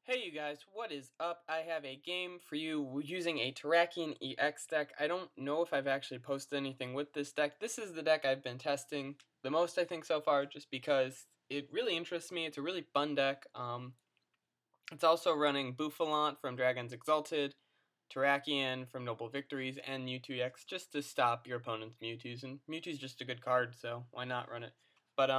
Hey you guys, what is up? I have a game for you using a Terrakion EX deck. I don't know if I've actually posted anything with this deck. This is the deck I've been testing the most, I think, so far, just because it really interests me. It's a really fun deck. It's also running Bouffalant from Dragon's Exalted, Terrakion from Noble Victories, and Mewtwo EX just to stop your opponent's Mewtwo's. And Mewtwo's just a good card, so why not run it? But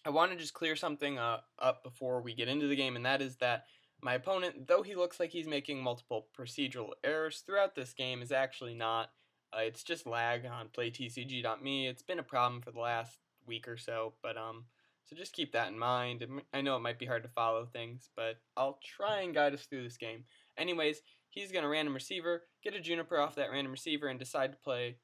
I want to just clear something up before we get into the game, and that is that my opponent, though he looks like he's making multiple procedural errors throughout this game, is actually not. It's just lag on PlayTCG.me. It's been a problem for the last week or so, but so just keep that in mind. I know it might be hard to follow things, but I'll try and guide us through this game. Anyways, he's going to random receiver, get a Juniper off that random receiver, and decide to play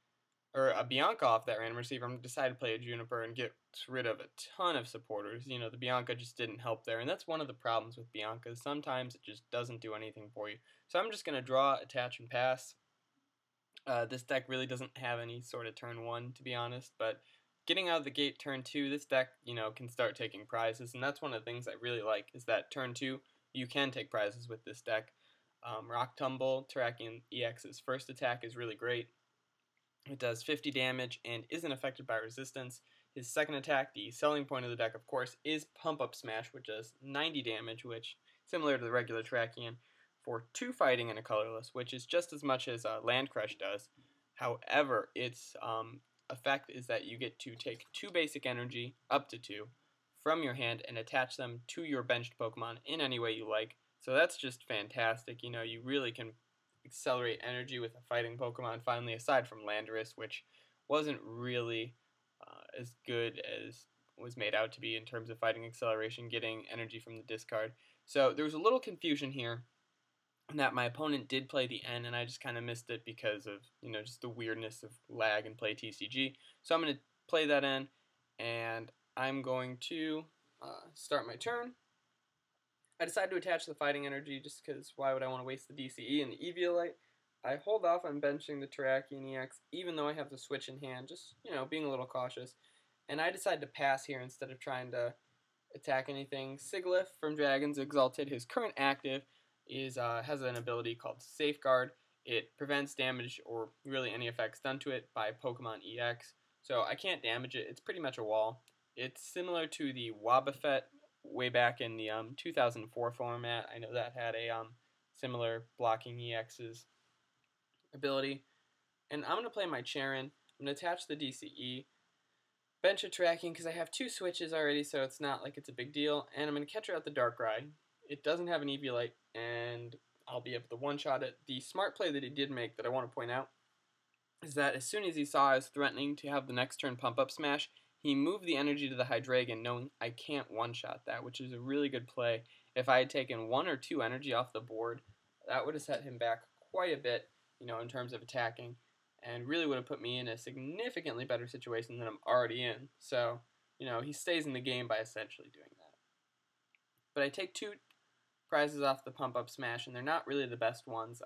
or a Bianca off that random receiver. I'm decided to play a Juniper and get rid of a ton of supporters. You know, the Bianca just didn't help there, and that's one of the problems with Biancas. Sometimes it just doesn't do anything for you. So I'm just going to draw, attach, and pass. This deck really doesn't have any sort of turn 1, to be honest, but getting out of the gate turn 2, this deck, can start taking prizes, and that's one of the things I really like, is that turn 2, you can take prizes with this deck. Rock Tumble, Terrakion EX's first attack is really great. It does 50 damage and isn't affected by resistance. His second attack, the selling point of the deck, of course, is Pump Up Smash, which does 90 damage, which, similar to the regular Terrakion, for 2 fighting and a colorless, which is just as much as Land Crush does. However, its effect is that you get to take 2 basic energy, up to 2, from your hand and attach them to your benched Pokemon in any way you like. So that's just fantastic. You really can accelerate energy with a fighting Pokemon finally, aside from Landorus, which wasn't really as good as was made out to be in terms of fighting acceleration, getting energy from the discard. So there was a little confusion here in that my opponent did play the N, and I just kind of missed it because of, just the weirdness of lag and PlayTCG. So I'm going to play that N, and I'm going to start my turn. I decided to attach the fighting energy just because why would I want to waste the DCE and the Eviolite? I hold off on benching the Terrakion EX even though I have the switch in hand, just, being a little cautious. And I decided to pass here instead of trying to attack anything. Sigilyph from Dragon's Exalted, his current active, has an ability called Safeguard. It prevents damage or really any effects done to it by Pokemon EX. So I can't damage it. It's pretty much a wall. It's similar to the Wobbuffet way back in the 2004 format. I know that had a similar blocking EX's ability. And I'm going to play my Charon. I'm going to attach the DCE, bench a Terrakion because I have 2 switches already, so it's not like it's a big deal. And I'm going to catch her out the Darkrai. It doesn't have an Eviolite, and I'll be able to one-shot it. The smart play that he did make that I want to point out is that as soon as he saw I was threatening to have the next turn pump-up smash, he moved the energy to the Hydreigon knowing I can't one-shot that, which is a really good play. If I had taken 1 or 2 energy off the board, that would have set him back quite a bit, in terms of attacking, and really would have put me in a significantly better situation than I'm already in. So, he stays in the game by essentially doing that. But I take 2 prizes off the pump-up smash, and they're not really the best ones.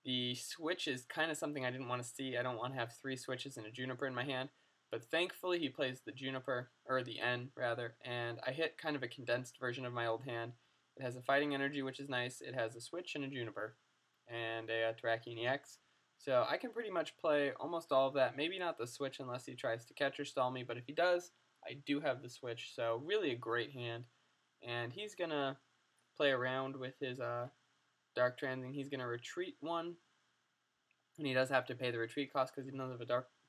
The switch is kind of something I didn't want to see. I don't want to have 3 switches and a Juniper in my hand. But thankfully he plays the Juniper, or the N rather, and I hit kind of a condensed version of my old hand. It has a fighting energy, which is nice. It has a switch and a Juniper, and a Terrakion EX. So I can pretty much play almost all of that. Maybe not the switch unless he tries to catch or stall me, but if he does, I do have the switch. So really a great hand. And he's going to play around with his Dark Transing. He's going to retreat 1, and he does have to pay the retreat cost because he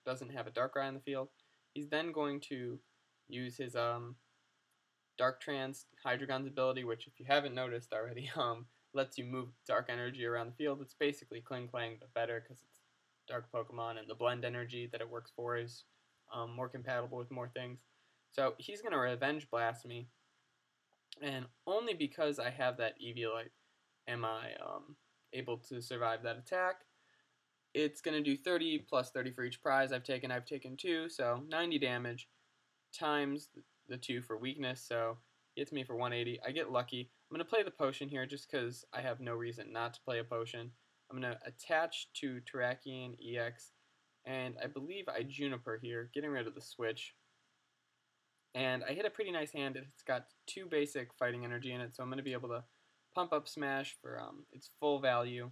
doesn't have a Darkrai in the field. He's then going to use his Dark Trans Hydreigon's ability, which if you haven't noticed already, lets you move dark energy around the field. It's basically Kling Clang, but better because it's dark Pokemon, and the blend energy that it works for is more compatible with more things. So he's going to Revenge Blast me, and only because I have that Eviolite am I able to survive that attack. It's going to do 30 plus 30 for each prize I've taken 2, so 90 damage times the 2 for weakness, so hits me for 180. I get lucky. I'm going to play the potion here just because I have no reason not to play a potion. I'm going to attach to Terrakion EX, and I believe I Juniper here, getting rid of the switch. And I hit a pretty nice hand. It's got 2 basic fighting energy in it, so I'm going to be able to pump up Smash for its full value.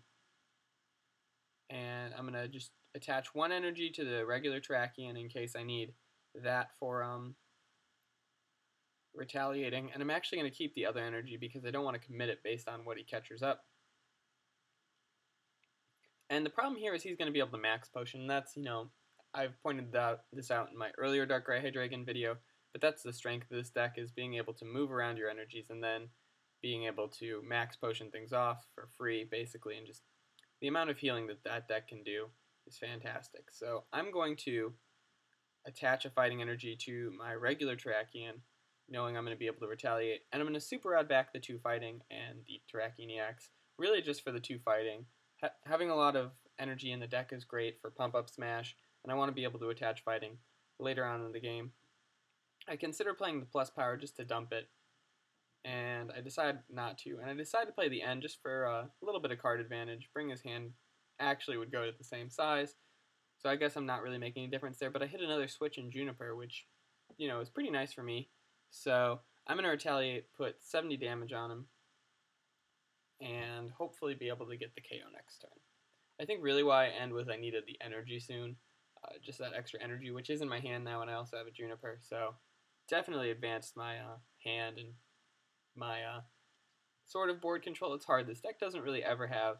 And I'm going to just attach 1 energy to the regular Terrakion in case I need that for retaliating. And I'm actually going to keep the other energy because I don't want to commit it based on what he catchers up. And the problem here is he's going to be able to max potion. That's, I've pointed this out in my earlier Darkrai Hydreigon video, but that's the strength of this deck, is being able to move around your energies and then being able to max potion things off for free, basically, and just the amount of healing that that deck can do is fantastic. So I'm going to attach a fighting energy to my regular Terrakion, knowing I'm going to be able to retaliate, and I'm going to super rod back the 2 fighting and the Terrakion EX, really just for the 2 fighting. Having a lot of energy in the deck is great for pump up Smash, and I want to be able to attach fighting later on in the game. I consider playing the plus power just to dump it, and I decide not to. And I decide to play the end just for a little bit of card advantage. Bring his hand actually would go to the same size, so I guess I'm not really making a difference there. But I hit another switch in Juniper, which, is pretty nice for me. So I'm going to retaliate, put 70 damage on him, and hopefully be able to get the KO next turn. I think really why I end was I needed the energy soon, just that extra energy, which is in my hand now, and I also have a Juniper, so definitely advanced my hand and my sort of board control. It's hard. This deck doesn't really ever have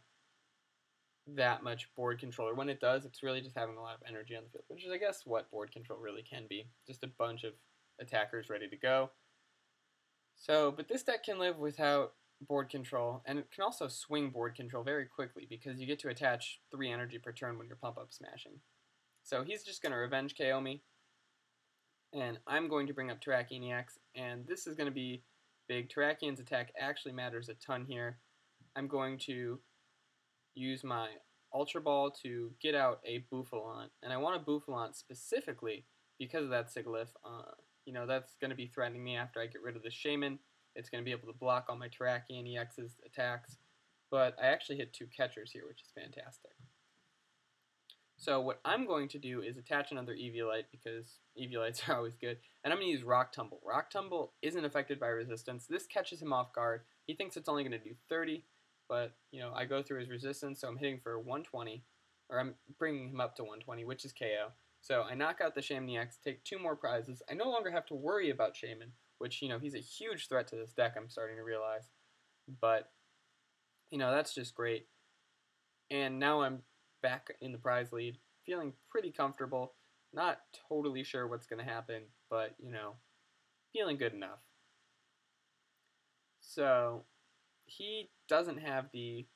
that much board control, or when it does, it's really just having a lot of energy on the field, which is, I guess, what board control really can be. Just a bunch of attackers ready to go. So, but this deck can live without board control, and it can also swing board control very quickly because you get to attach 3 energy per turn when you're pump up smashing. So he's just going to revenge KO me, and I'm going to bring up Terrakion EX, and this is going to be big. Terrakion's attack actually matters a ton here. I'm going to use my Ultra Ball to get out a Bouffalant, and I want a Bouffalant specifically because of that Sigilyph. That's going to be threatening me after I get rid of the Shaman. It's going to be able to block all my Terrakion EX's attacks, but I actually hit 2 catchers here, which is fantastic. So what I'm going to do is attach another Eviolite, because Eviolites are always good, and I'm going to use Rock Tumble. Rock Tumble isn't affected by resistance. This catches him off guard. He thinks it's only going to do 30, but, I go through his resistance, so I'm hitting for 120, or I'm bringing him up to 120, which is KO. So I knock out the Shaman EX, take 2 more prizes. I no longer have to worry about Shaman, which, he's a huge threat to this deck, I'm starting to realize. But, that's just great. And now I'm back in the prize lead, feeling pretty comfortable. Not totally sure what's going to happen, but, feeling good enough. So he doesn't have the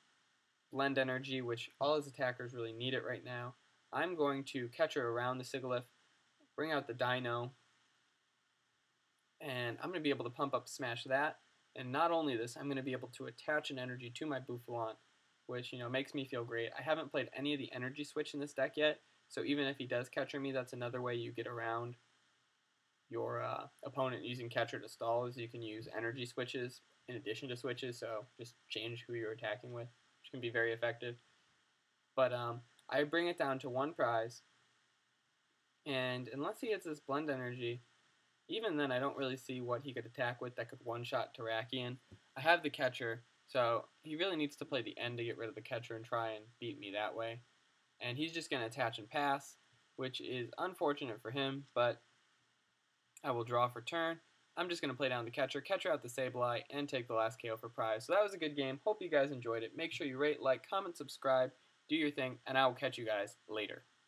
blend energy, which all his attackers really need it right now. I'm going to catcher around the Sigilyph, bring out the Dino, and I'm going to be able to pump up smash that. And not only this, I'm going to be able to attach an energy to my Bouffalant, which, makes me feel great. I haven't played any of the energy switch in this deck yet, so even if he does catcher me, that's another way you get around your opponent using catcher to stall, is you can use energy switches in addition to switches, so just change who you're attacking with, which can be very effective. But I bring it down to 1 prize, and unless he gets this blend energy, even then I don't really see what he could attack with that could one-shot Terrakion. I have the catcher, so he really needs to play the end to get rid of the catcher and try and beat me that way. And he's just going to attach and pass, which is unfortunate for him, but I will draw for turn. I'm just going to play down the catcher out the Sableye, and take the last KO for prize. So that was a good game. Hope you guys enjoyed it. Make sure you rate, like, comment, subscribe, do your thing, and I will catch you guys later.